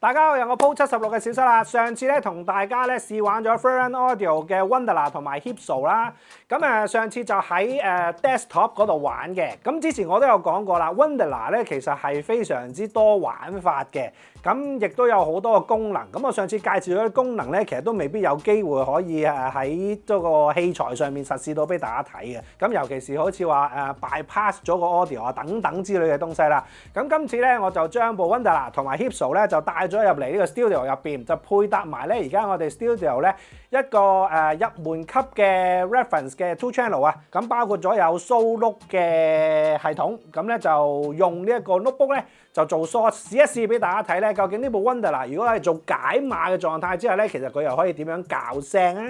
大家好，有我 Pro 76嘅小室啦。上次咧同大家咧試玩咗 Furrion Audio 嘅 Wonderla 同埋 Hypso 啦。咁上次就喺desktop 嗰度玩嘅。咁之前我都有講過啦 ，Wonderla 咧其實係非常之多玩法嘅。咁亦都有好多嘅功能。咁我上次介紹咗啲功能咧，其實都未必有機會可以喺嗰個器材上面實試到俾大家睇嘅。咁尤其是好似話bypass 咗個 audio 啊等等之類嘅東西啦。咁今次咧我就將部 Wonderla 同埋 Hypso 咧就帶咗入嚟呢個 studio 入邊，就配搭埋咧而家我哋 studio 咧一個入門級嘅 reference 嘅 two channel 啊。咁包括咗有 Solo 嘅系統，咁咧就用呢一個 notebook 咧就做 source 試一試俾大家睇咧，究竟呢部 Wonderla 如果係做解碼嘅狀態之下咧，其實佢又可以點樣校聲啊？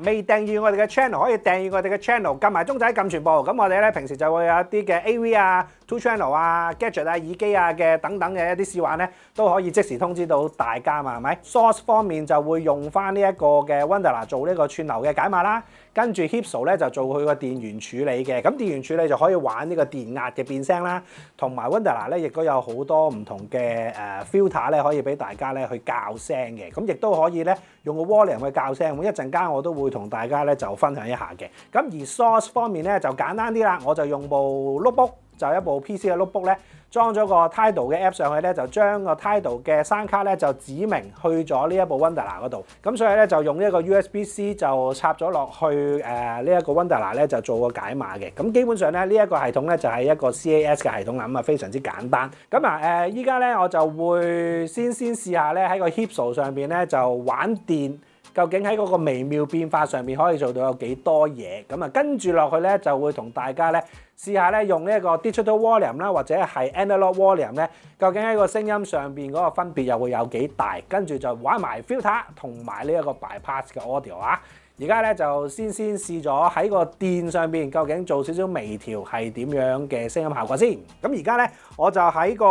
未訂閱我哋嘅 channel 可以訂閱我哋嘅 channel， 撳埋鐘仔撳全部。咁我哋咧平時就會有一啲嘅 AV 啊、two channel 啊、gadget 啊、耳機啊嘅等等嘅一啲試玩咧，都可以即時通知到大家嘛，係咪 ？Source 方面就會用翻呢一個嘅 Wonderla 做呢個串流嘅解碼啦，跟住 Hypso 咧就做佢個電源處理嘅。咁電源處理就可以玩呢個電壓嘅變聲啦，同埋 Wonderla 咧亦都有好多唔同嘅filter 咧可以俾大家咧去校聲嘅。咁亦都可以咧用個 volume 去校聲。咁一陣間我都會同大家咧就分享一下嘅。咁而 source 方面咧就簡單啲啦，我就用部 notebook， 就一部 PC 嘅 notebook 咧，裝咗個 Tidal 嘅 app 上去咧，就將個 Tidal 嘅聲卡咧就指明去咗呢一部 Wonderla 嗰度。咁所以咧就用呢一個 USB-C 就插咗落去呢一個 Wonderla 咧就做個解碼嘅。咁基本上咧呢一個系統咧就係一個 CAS 嘅系統啦，咁非常之簡單。咁依家咧我就會先試下咧喺個 Hypso 上邊咧就玩電。究竟喺嗰個微妙變化上面可以做到有幾多嘢？咁跟住落去咧就會同大家咧試下咧用呢一個 digital volume 啦，或者係 analog volume 咧，究竟喺個聲音上邊嗰個分別又會有幾大？跟住就玩埋 filter 同埋呢一個 bypass 嘅 audio 啊！而家咧就先試咗喺個電上邊，究竟做少少微調係點樣嘅聲音效果先。咁而家咧我就喺個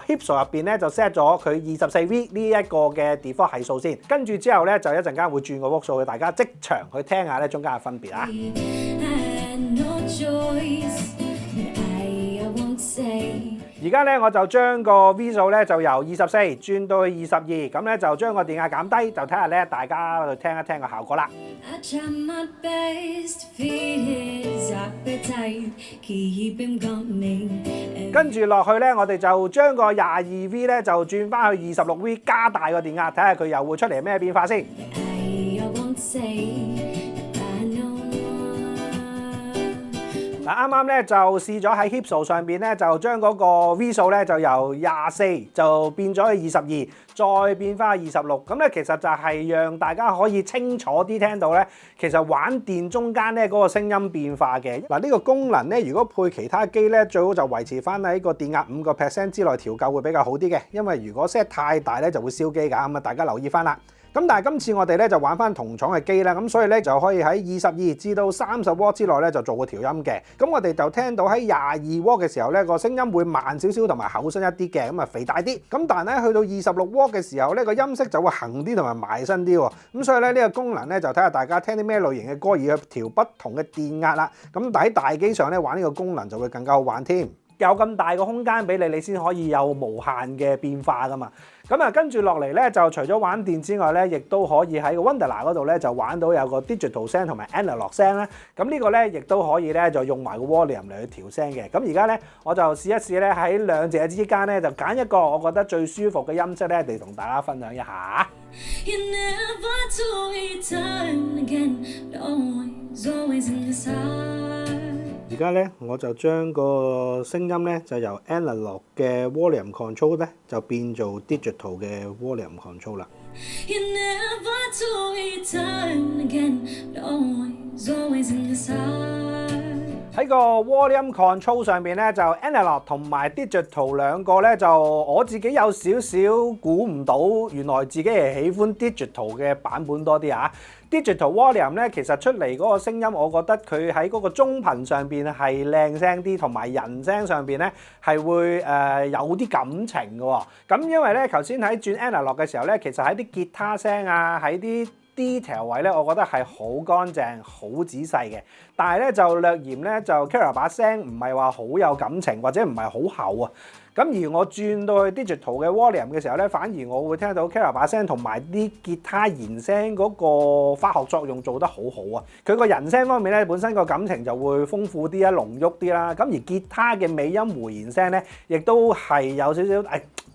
Hypso 入邊咧就 set 咗佢24V 呢一個嘅 default 係數先，跟住之後咧就一陣間會轉個屋數，大家即場去聽下咧中間嘅分別啊！而家咧我就將個 V 數咧就由24轉到去22，咁咧就將個電壓減低，就睇下咧大家去聽一聽個效果啦。跟住落去咧，我哋就將個22V 咧就轉翻去26V， 加大個電壓，睇下佢又會出嚟咩變化先。嗱，啱啱咧就試咗喺 Hypso 上邊咧，就將嗰個 V 數咧就由24就變咗去22，再變翻去26。咁咧其實就係讓大家可以清楚啲聽到咧，其實玩電中間咧嗰個聲音變化嘅。嗱，呢個功能咧，如果配其他機咧，最好就維持翻喺個電壓5% 之內調校會比較好啲嘅，因為如果 set 太大咧就會燒機㗎。咁大家留意翻啦。咁但係今次我哋咧就玩翻同廠嘅機啦，咁所以咧就可以喺22至到30W 之內咧就做個調音嘅。咁我哋就聽到喺22W嘅時候咧個聲音會慢少少同埋厚身一啲嘅，咁肥大啲。咁但係咧去到26W嘅時候咧個音色就會行啲同埋埋身啲喎。咁所以咧呢個功能咧就睇下大家聽啲咩類型嘅歌而去調不同嘅電壓啦。咁喺大機上咧玩呢個功能就會更加好玩添。有咁大個空間俾你，你先可以有無限嘅變化噶嘛。咁跟住落嚟咧，就除咗玩電之外咧，亦都可以喺個 Wonderla 嗰度咧就玩到有個 digital 聲同埋 analog 聲啦。咁呢個咧亦都可以咧就用埋個 volume 嚟去調聲嘅。咁而家咧我就試一試咧喺兩者之間咧就揀一個我覺得最舒服嘅音色咧嚟同大家分享一下。而家咧我就將個聲音咧就由 analog 嘅 volume control 咧就變做 digital 嘅 volume control 啦。喺個 volume control 上邊咧就 analog 同埋 digital 兩個咧就我自己有少少估唔到，原來自己係喜歡 digital 嘅版本多啲啊。Digital volume 咧，其實出嚟嗰個聲音，我覺得佢喺嗰個中頻上邊係靚聲啲，同埋人聲上邊咧係會有啲感情嘅喎。咁因為咧，頭先喺轉 analog 嘅時候咧，其實喺啲吉他聲啊，喺啲 detail 位咧，我覺得係好乾淨、好仔細嘅。但係咧就略嫌咧就 Kara 把聲唔係話好有感情，或者唔係好厚啊。咁而我轉到去 digital 嘅 volume 嘅時候咧，反而我會聽到 Kara 把聲同埋啲吉他弦聲嗰個化學作用做得好好啊！佢個人聲方面咧，本身個感情就會豐富啲啦、濃郁啲啦。咁而吉他嘅尾音回弦聲咧，亦都係有少少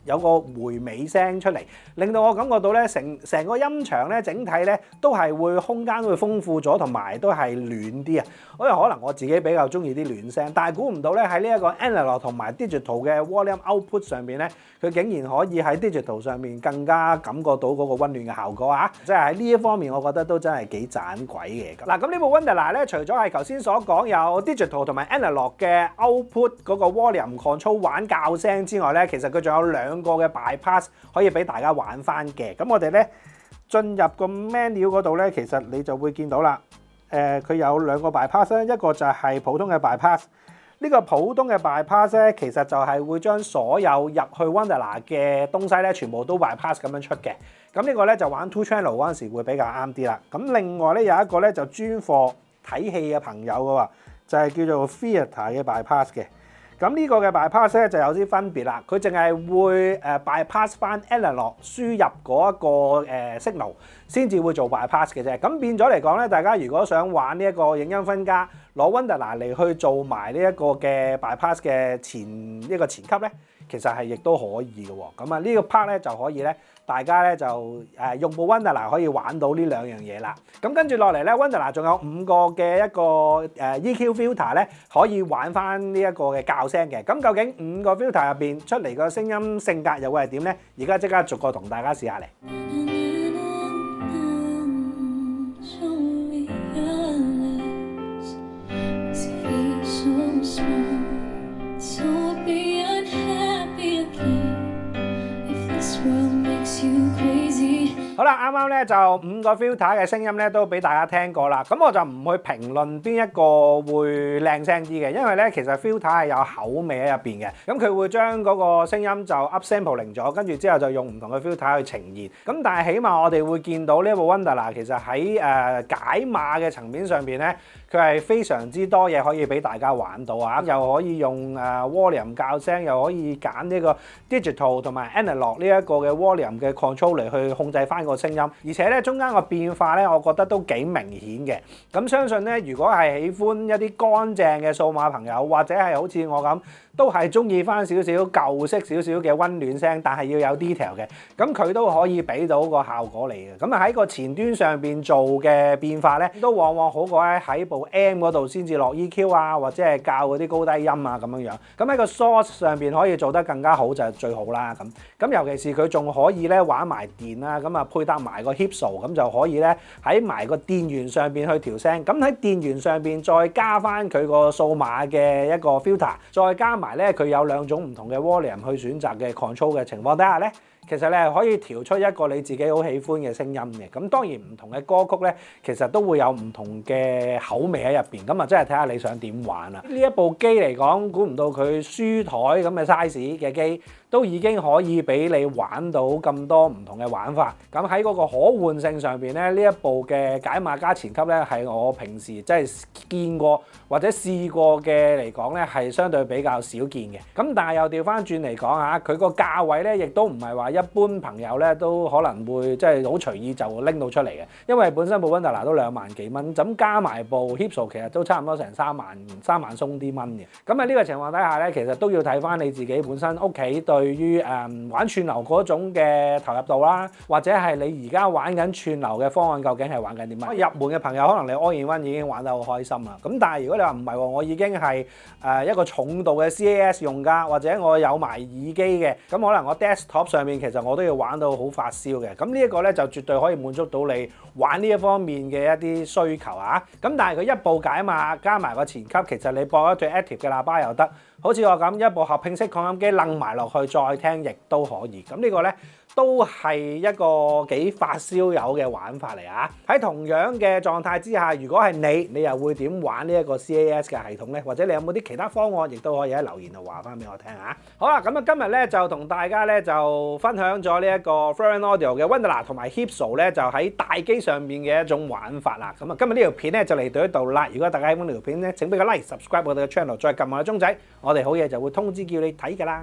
有個回尾聲出嚟，令到我感覺到咧成個音場咧整體咧都係會空間會豐富咗，同埋都係暖啲啊！因為可能我自己比較中意啲暖聲，但係估唔到咧喺呢一個 analog 同埋 digital 嘅 volume output 上邊咧，佢竟然可以喺 digital 上面更加感覺到嗰個溫暖嘅效果啊！即係喺呢一方面，我覺得都真係幾盞鬼嘅。嗱，咁呢部 Wonderla 咧，除咗係頭先所講有 digital 同埋 analog 嘅 output 嗰個 volume control 玩校聲之外咧，其實佢仲有兩個嘅 bypass 可以俾大家玩翻嘅。咁我哋咧進入個 menu 嗰度咧，其實你就會見到啦。佢有兩個 bypass 咧，一個就係普通嘅 bypass。呢個普通嘅 bypass 咧，其實就係會將所有入去 Wonderla 嘅東西咧，全部都 bypass 咁樣出嘅。咁呢個咧就玩 two channel 嗰陣時會比較啱啲啦。咁另外咧有一個咧就專貨睇戲嘅朋友嘅喎，就係叫做 theatre 嘅 bypass 嘅。咁呢個嘅 bypass 咧就有啲分別啦，佢淨係會bypass 翻 analog 輸入嗰一個signal 先至會做 bypass 嘅啫。咁變咗嚟講咧，大家如果想玩呢一個影音分家，攞 Wonderla 嚟去做埋呢一個嘅 bypass 嘅一個前級咧，其實係亦都可以嘅喎。咁啊呢個 part 咧就可以咧，大家咧就用部 Wonderla 可以玩到呢兩樣嘢啦。咁跟住落嚟咧 ，Wonderla 仲有5個嘅一個EQ filter 咧，可以玩翻呢一個嘅校聲嘅。咁究竟5個 filter 入邊出嚟個聲音性格又會係點咧？而家即刻逐個同大家試下嚟。好啦，啱啱咧就5個 filter 嘅聲音咧都俾大家聽過啦，咁我就唔去評論邊一個會靚聲啲嘅，因為咧其實 filter 係有口味喺入邊嘅，咁佢會將嗰個聲音就 upsampling 咗，跟住之後就用唔同嘅 filter 去呈現，咁但係起碼我哋會見到呢部 Wonderla 其實喺解碼嘅層面上邊咧，佢係非常之多嘢可以俾大家玩到啊，又可以用volume 校聲，又可以揀呢個 digital 同埋 analog 呢一個嘅 volume 嘅 control 嚟去控制翻個聲音，而且咧中間個變化咧，我覺得都幾明顯嘅。咁相信咧，如果係喜歡一啲乾淨嘅數碼朋友，或者係好似我咁，都係中意翻少少舊式少少嘅溫暖聲，但係要有 detail 嘅，咁佢都可以俾到個效果嚟嘅。咁啊喺個前端上邊做嘅變化咧，都往往好過喺部 M 嗰度先至落 EQ 啊，或者係校嗰啲高低音啊咁樣樣。咁喺個 source 上邊可以做得更加好就係最好啦。咁尤其是佢仲可以咧玩埋電啦，咁啊配搭埋個 Hipso，咁就可以咧喺埋個電源上邊去調聲。咁喺電源上邊再加翻佢個數碼嘅一個 filter， 再加埋咧佢有2種唔同嘅 volume 去選擇嘅 control 嘅情況底下咧，其實你係可以調出一個你自己好喜歡嘅聲音嘅。咁當然唔同嘅歌曲咧，其實都會有唔同嘅口味喺入邊。咁啊，真係睇下你想點玩啦。呢一部機嚟講，估唔到佢書台咁嘅 size 嘅機，都已經可以俾你玩到咁多唔同嘅玩法。咁喺嗰個可換性上邊咧，呢一部嘅解碼加前級咧，係我平時真係見過或者試過嘅嚟講咧，係相對比較少見嘅。咁但係又調翻轉嚟講嚇，佢個價位咧，亦都唔係話一般朋友咧都可能會即係好隨意就拎到出嚟嘅。因為本身部 Wonderla 都2萬幾蚊，咁加埋部 Hipso 其實都差唔多成3萬鬆啲蚊嘅。咁喺呢個情況底下咧，其實都要睇翻你自己本身屋企對於玩串流嗰種嘅投入度啦，或者係你而家玩緊串流嘅方案究竟係玩緊啲乜？入門嘅朋友可能你 All-in-One 已經玩得好開心啦。咁但係如果你話唔係喎，我已經係一個重度嘅 CAS 用家，或者我有埋耳機嘅，咁可能我 desktop 上面其實我都要玩到好發燒嘅。咁呢一個咧就絕對可以滿足到你玩呢一方面嘅一啲需求啊。咁但係佢一步解碼加埋個前級，其實你駁一對 active 嘅喇叭又得，好似我咁一部合併式擴音機掕埋落去再聽亦都可以。咁呢個咧都係一個幾發燒友嘅玩法嚟啊！喺同樣嘅狀態之下，如果係你又會點玩呢一個 CAS 嘅系統呢？或者你有冇啲其他方案，亦都可以喺留言度話翻俾我聽啊！好啦，咁啊今日咧就同大家咧就分享咗呢一個 Frames Audio 嘅 Wonderla 同埋 Hypso 咧就喺大機上面嘅一種玩法啦。咁啊今日呢條片咧就嚟到呢度啦。如果大家喜歡呢條片咧，請俾個 like、subscribe 我哋嘅 channel，再撳埋個鐘仔，我哋好嘢就會通知叫你睇㗎啦。